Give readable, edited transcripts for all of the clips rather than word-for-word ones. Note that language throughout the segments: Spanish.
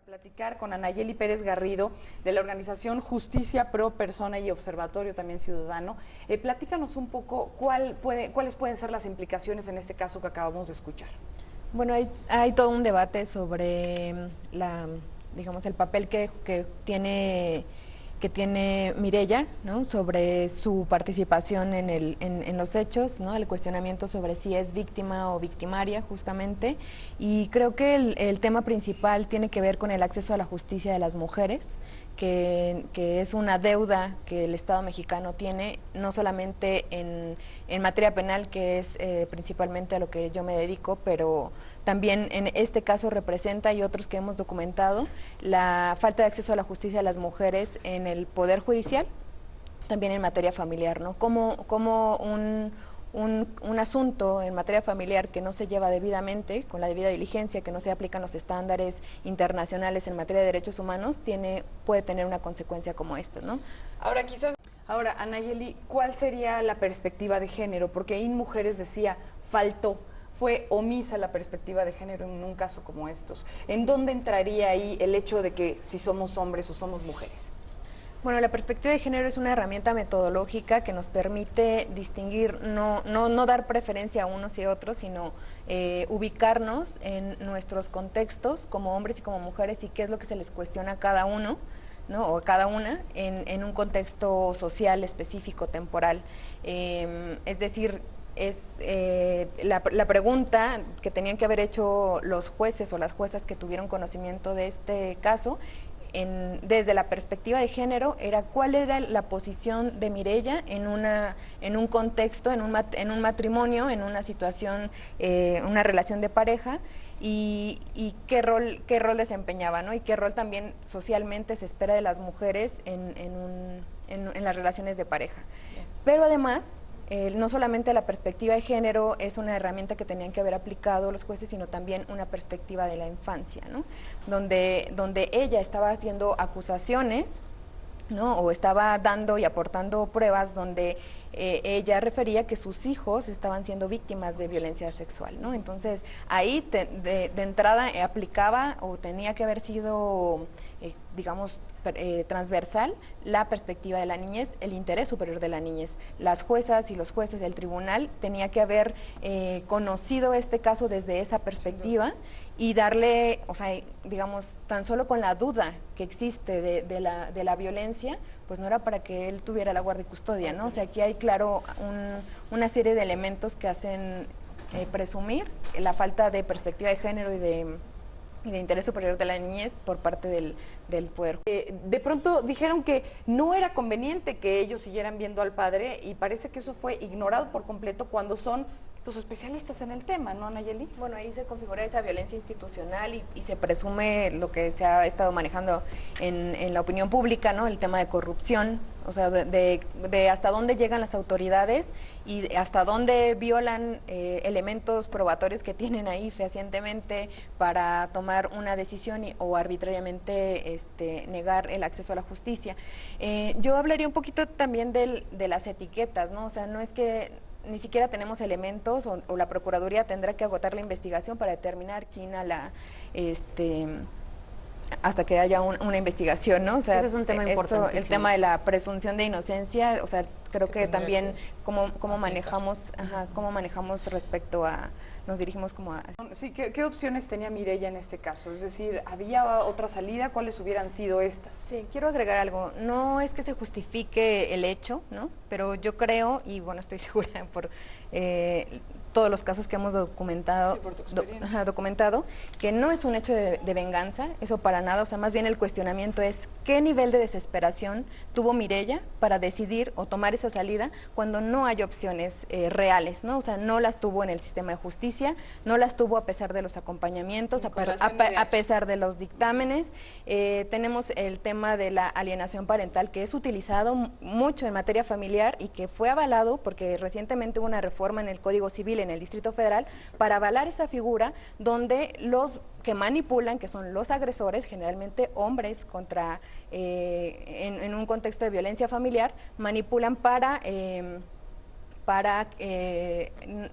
Platicar con Anayeli Pérez Garrido de la organización Justicia Pro Persona y Observatorio también Ciudadano. Platícanos un poco cuáles pueden ser las implicaciones en este caso que acabamos de escuchar. Bueno, hay todo un debate sobre digamos, el papel que tiene Mireya, ¿no?, sobre su participación en los hechos, ¿no?, el cuestionamiento sobre si es víctima o victimaria, justamente, y creo que el tema principal tiene que ver con el acceso a la justicia de las mujeres, que es una deuda que el Estado mexicano tiene, no solamente en materia penal, que es principalmente a lo que yo me dedico, pero también en este caso representa, y otros que hemos documentado, la falta de acceso a la justicia de las mujeres en el Poder Judicial, también en materia familiar, ¿no? Como un asunto en materia familiar que no se lleva debidamente, con la debida diligencia, que no se aplican los estándares internacionales en materia de derechos humanos, puede tener una consecuencia como esta, ¿no? Ahora, Anayeli, ¿cuál sería la perspectiva de género? Porque InMujeres decía, fue omisa la perspectiva de género en un caso como estos. ¿En dónde entraría ahí el hecho de que si somos hombres o somos mujeres? Bueno, la perspectiva de género es una herramienta metodológica que nos permite distinguir, no dar preferencia a unos y a otros, sino ubicarnos en nuestros contextos como hombres y como mujeres y qué es lo que se les cuestiona a cada uno, ¿no?, o a cada una en un contexto social específico, temporal. Es decir, la pregunta que tenían que haber hecho los jueces o las juezas que tuvieron conocimiento de este caso, desde la perspectiva de género, era cuál era la posición de Mireya en un contexto, en un matrimonio, en una situación, una relación de pareja, y qué rol desempeñaba, ¿no?, y qué rol también socialmente se espera de las mujeres en las relaciones de pareja. Pero además, no solamente la perspectiva de género es una herramienta que tenían que haber aplicado los jueces, sino también una perspectiva de la infancia, ¿no?, donde ella estaba haciendo acusaciones, ¿no?, o estaba dando y aportando pruebas donde ella refería que sus hijos estaban siendo víctimas de violencia sexual, ¿no? Entonces, ahí de entrada aplicaba o tenía que haber sido, digamos, transversal la perspectiva de la niñez, el interés superior de la niñez. Las juezas y los jueces del tribunal tenía que haber conocido este caso desde esa perspectiva y darle, o sea, digamos, tan solo con la duda que existe de la violencia, pues no era para que él tuviera la guardia y custodia, ¿no? O sea, aquí hay, claro, una serie de elementos que hacen presumir la falta de perspectiva de género y de interés superior de la niñez por parte del poder. De pronto dijeron que no era conveniente que ellos siguieran viendo al padre y parece que eso fue ignorado por completo cuando son los especialistas en el tema, ¿no, Anayeli? Bueno, ahí se configura esa violencia institucional y se presume lo que se ha estado manejando en la opinión pública, ¿no?, el tema de corrupción, o sea, de hasta dónde llegan las autoridades y hasta dónde violan elementos probatorios que tienen ahí fehacientemente para tomar una decisión o arbitrariamente negar el acceso a la justicia. Yo hablaría un poquito también de las etiquetas, ¿no? O sea, no es que ni siquiera tenemos elementos o la Procuraduría tendrá que agotar la investigación para determinar quién hasta que haya una investigación, ¿no? O sea, ese es un tema importante. El tema de la presunción de inocencia, o sea, creo que también cómo manejamos respecto a, nos dirigimos como a... Sí, ¿qué opciones tenía Mireya en este caso? Es decir, ¿había otra salida? ¿Cuáles hubieran sido estas? Sí, quiero agregar algo. No es que se justifique el hecho, ¿no?, pero yo creo, y bueno, estoy segura por todos los casos que hemos documentado, documentado, que no es un hecho de venganza, eso para nada, o sea, más bien el cuestionamiento es qué nivel de desesperación tuvo Mireya para decidir o tomar esa salida cuando no hay opciones reales, ¿no? O sea, no las tuvo en el sistema de justicia, no las tuvo a pesar de los acompañamientos, a pesar de los dictámenes. Tenemos el tema de la alienación parental, que es utilizado mucho en materia familiar y que fue avalado porque recientemente hubo una reforma en el Código Civil en el Distrito Federal para avalar esa figura donde los que manipulan, que son los agresores, generalmente hombres en un contexto de violencia familiar, manipulan para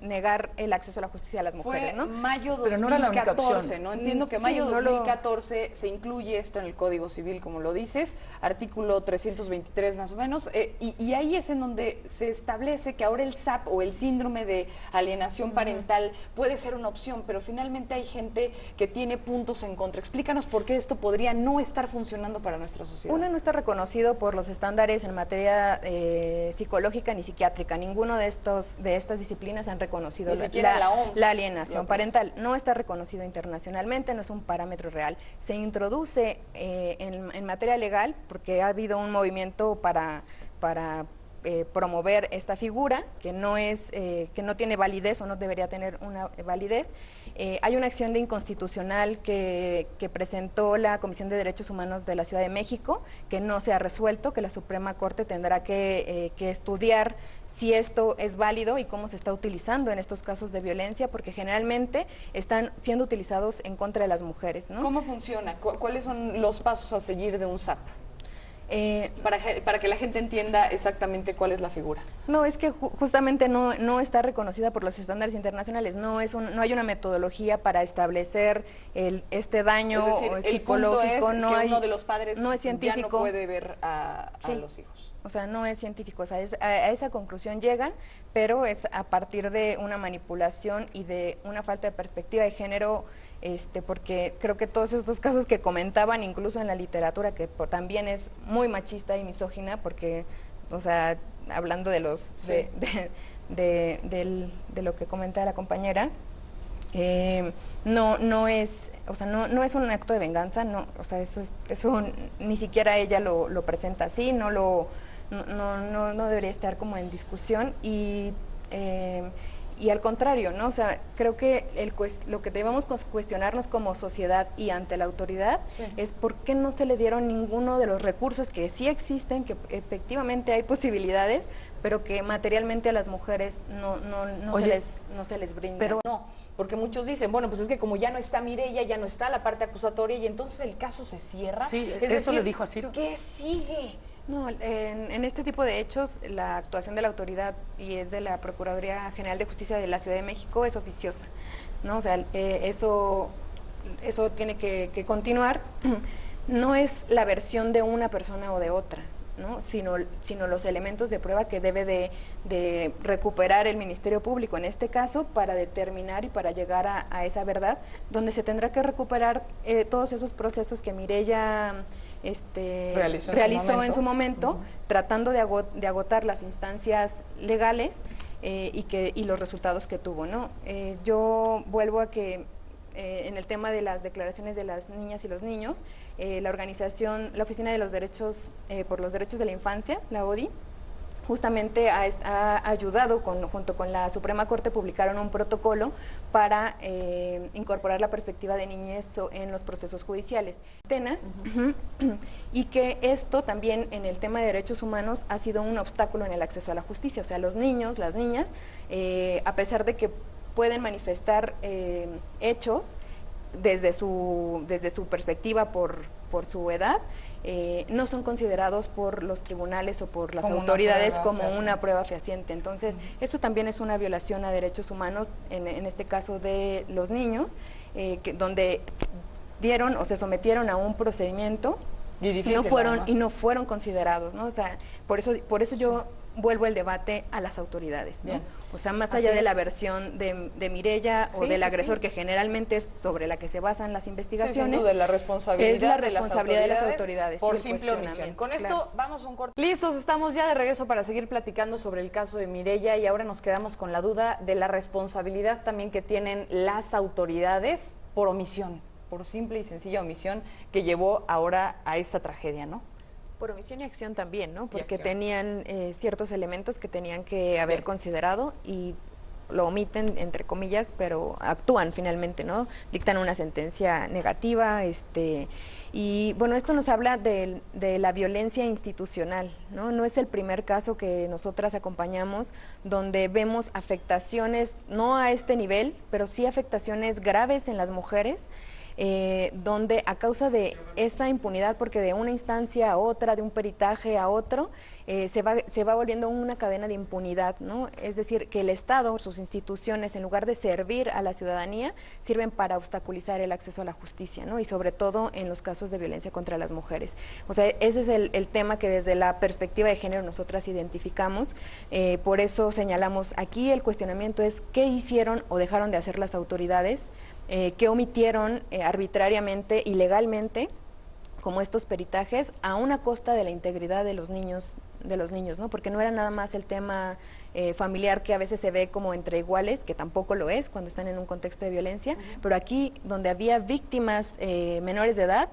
negar el acceso a la justicia a las mujeres, Fue ¿no? mayo Pero no era la única 2014, opción. ¿no? Entiendo que Sí, mayo no lo- 2014 se incluye esto en el Código Civil, como lo dices, artículo 323 más o menos, y ahí es en donde se establece que ahora el SAP o el síndrome de alienación parental puede ser una opción, pero finalmente hay gente que tiene puntos en contra. Explícanos por qué esto podría no estar funcionando para nuestra sociedad. Uno, no está reconocido por los estándares en materia psicológica ni psiquiátrica. Ninguno de estas disciplinas han reconocido Ni siquiera la OMS la alienación lo parental. No está reconocido internacionalmente, no es un parámetro real. Se introduce en materia legal porque ha habido un movimiento para promover esta figura que no tiene validez o no debería tener una validez. Hay una acción de inconstitucional que presentó la Comisión de Derechos Humanos de la Ciudad de México, que no se ha resuelto, que la Suprema Corte tendrá que estudiar si esto es válido y cómo se está utilizando en estos casos de violencia, porque generalmente están siendo utilizados en contra de las mujeres, ¿no? ¿Cómo funciona? ¿Cuáles son los pasos a seguir de un SAP? Para que la gente entienda exactamente cuál es la figura. No, es que justamente no está reconocida por los estándares internacionales, no hay una metodología para establecer este daño Es decir, el psicológico, punto es no que hay, uno de los padres no es científico. ya no puede ver a Sí. los hijos. O sea, no es científico, o sea, a esa conclusión llegan, pero es a partir de una manipulación y de una falta de perspectiva de género, porque creo que todos estos casos que comentaban, incluso en la literatura, que también es muy machista y misógina, porque, o sea, hablando de los Sí. de lo que comenta la compañera, no es, o sea, no es un acto de venganza, no, o sea, eso ni siquiera ella lo presenta así, no debería estar como en discusión y al contrario, ¿no? O sea, creo que lo que debemos cuestionarnos como sociedad y ante la autoridad Sí. es por qué no se le dieron ninguno de los recursos que sí existen, que efectivamente hay posibilidades, pero que materialmente a las mujeres no se les brinda. Pero no, porque muchos dicen, bueno, pues es que como ya no está Mireya, ya no está la parte acusatoria y entonces el caso se cierra. Sí, Es eso le decir, dijo a Ciro. ¿qué sigue? No, en este tipo de hechos la actuación de la autoridad y es de la Procuraduría General de Justicia de la Ciudad de México es oficiosa, ¿no? O sea, eso tiene que continuar. No es la versión de una persona o de otra, ¿no? Sino los elementos de prueba que debe de recuperar el Ministerio Público en este caso para determinar y para llegar a esa verdad, donde se tendrá que recuperar todos esos procesos que Mireya realizó en su momento, tratando de agotar las instancias legales y los resultados que tuvo, ¿no? Yo vuelvo a que en el tema de las declaraciones de las niñas y los niños, la Oficina de los Derechos por los Derechos de la Infancia, la ODI, justamente ha ayudado, junto con la Suprema Corte, publicaron un protocolo para incorporar la perspectiva de niñez en los procesos judiciales. Y que esto también en el tema de derechos humanos ha sido un obstáculo en el acceso a la justicia. O sea, los niños, las niñas, a pesar de que pueden manifestar hechos desde su perspectiva por su edad, no son considerados por los tribunales o por las autoridades como una prueba fehaciente. Entonces, eso también es una violación a derechos humanos, en este caso de los niños, donde dieron o se sometieron a un procedimiento y no fueron considerados, ¿no? O sea, por eso yo vuelvo el debate a las autoridades, ¿no? O sea, más allá de la versión de Mireya o del agresor, que generalmente es sobre la que se basan las investigaciones, sin duda, la responsabilidad es la responsabilidad de las autoridades por simple omisión. Con esto vamos a un corte. Listos, estamos ya de regreso para seguir platicando sobre el caso de Mireya y ahora nos quedamos con la duda de la responsabilidad también que tienen las autoridades por omisión, por simple y sencilla omisión que llevó ahora a esta tragedia, ¿no? Por omisión y acción también, ¿no? Porque tenían ciertos elementos que tenían que haber considerado y lo omiten, entre comillas, pero actúan finalmente, ¿no? Dictan una sentencia negativa, y bueno, esto nos habla de la violencia institucional, ¿no? No es el primer caso que nosotras acompañamos donde vemos afectaciones, no a este nivel, pero sí afectaciones graves en las mujeres, donde a causa de esa impunidad, porque de una instancia a otra, de un peritaje a otro, se va volviendo una cadena de impunidad, ¿no? Es decir, que el Estado, sus instituciones, en lugar de servir a la ciudadanía, sirven para obstaculizar el acceso a la justicia, ¿no? Y sobre todo en los casos de violencia contra las mujeres. O sea, ese es el tema que desde la perspectiva de género nosotras identificamos. Por eso señalamos aquí el cuestionamiento es qué hicieron o dejaron de hacer las autoridades, qué omitieron arbitrariamente, ilegalmente, como estos peritajes, a una costa de la integridad de los niños, ¿no? Porque no era nada más el tema familiar, que a veces se ve como entre iguales, que tampoco lo es cuando están en un contexto de violencia, pero aquí donde había víctimas menores de edad,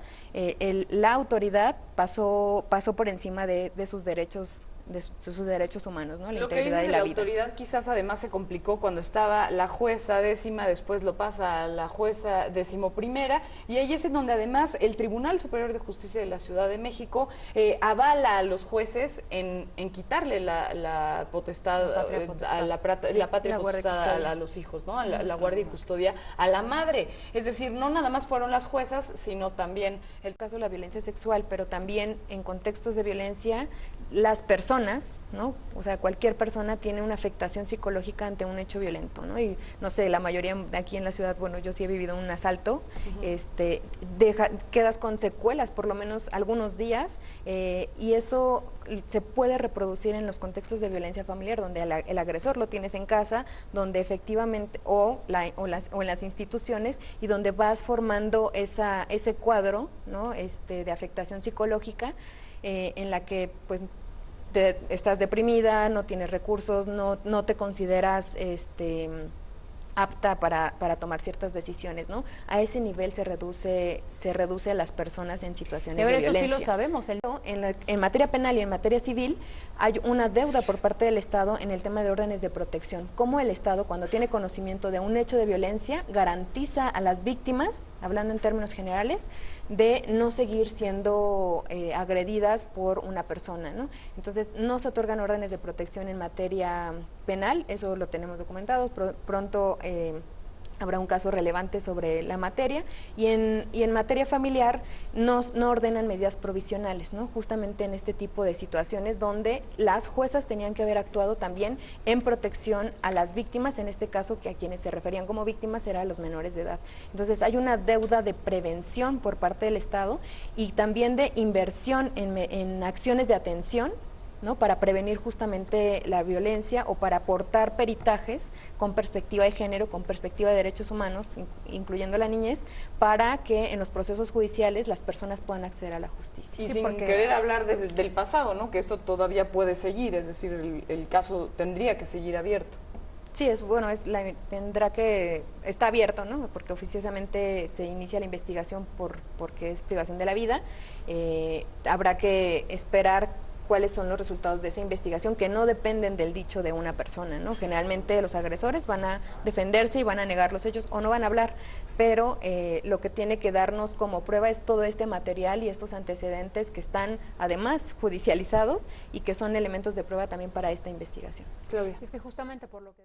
la autoridad pasó por encima de sus derechos, de sus derechos humanos, ¿no? La Lo que integridad dices y de la la vida. autoridad quizás además se complicó cuando estaba la jueza décima, después lo pasa a la jueza decimoprimera, y ahí es en donde además el Tribunal Superior de Justicia de la Ciudad de México avala a los jueces en quitarle la potestad, la patria potestad a los hijos, ¿no? La guardia y custodia a la madre. Es decir, no nada más fueron las juezas, sino también el caso de la violencia sexual, pero también en contextos de violencia, las personas, ¿no? O sea, cualquier persona tiene una afectación psicológica ante un hecho violento, ¿no? Y no sé, la mayoría de aquí en la ciudad, bueno, yo sí he vivido un asalto, quedas con secuelas por lo menos algunos días, y eso se puede reproducir en los contextos de violencia familiar, donde el agresor lo tienes en casa, donde efectivamente, o en las instituciones, y donde vas formando ese cuadro, ¿no? De afectación psicológica, en la que pues estás deprimida, no tienes recursos, no te consideras apta para tomar ciertas decisiones, ¿no? A ese nivel se reduce a las personas en situaciones de violencia. Eso sí lo sabemos. En materia penal y en materia civil hay una deuda por parte del Estado en el tema de órdenes de protección. Cómo el Estado, cuando tiene conocimiento de un hecho de violencia, garantiza a las víctimas, hablando en términos generales, de no seguir siendo agredidas por una persona, ¿no? Entonces, no se otorgan órdenes de protección en materia penal, eso lo tenemos documentado, pronto habrá un caso relevante sobre la materia, y en materia familiar no ordenan medidas provisionales, ¿no? Justamente en este tipo de situaciones donde las juezas tenían que haber actuado también en protección a las víctimas, en este caso que a quienes se referían como víctimas eran los menores de edad. Entonces hay una deuda de prevención por parte del Estado y también de inversión en acciones de atención, ¿no? Para prevenir justamente la violencia o para aportar peritajes con perspectiva de género, con perspectiva de derechos humanos, incluyendo la niñez, para que en los procesos judiciales las personas puedan acceder a la justicia. Y sin querer hablar del pasado, ¿no? Que esto todavía puede seguir, es decir, el caso tendría que seguir abierto. Sí, está abierto, ¿no? Porque oficiosamente se inicia la investigación porque es privación de la vida. Habrá que esperar cuáles son los resultados de esa investigación, que no dependen del dicho de una persona, ¿no? Generalmente los agresores van a defenderse y van a negar los hechos o no van a hablar, pero lo que tiene que darnos como prueba es todo este material y estos antecedentes que están además judicializados y que son elementos de prueba también para esta investigación. Claudia. Es que justamente por lo que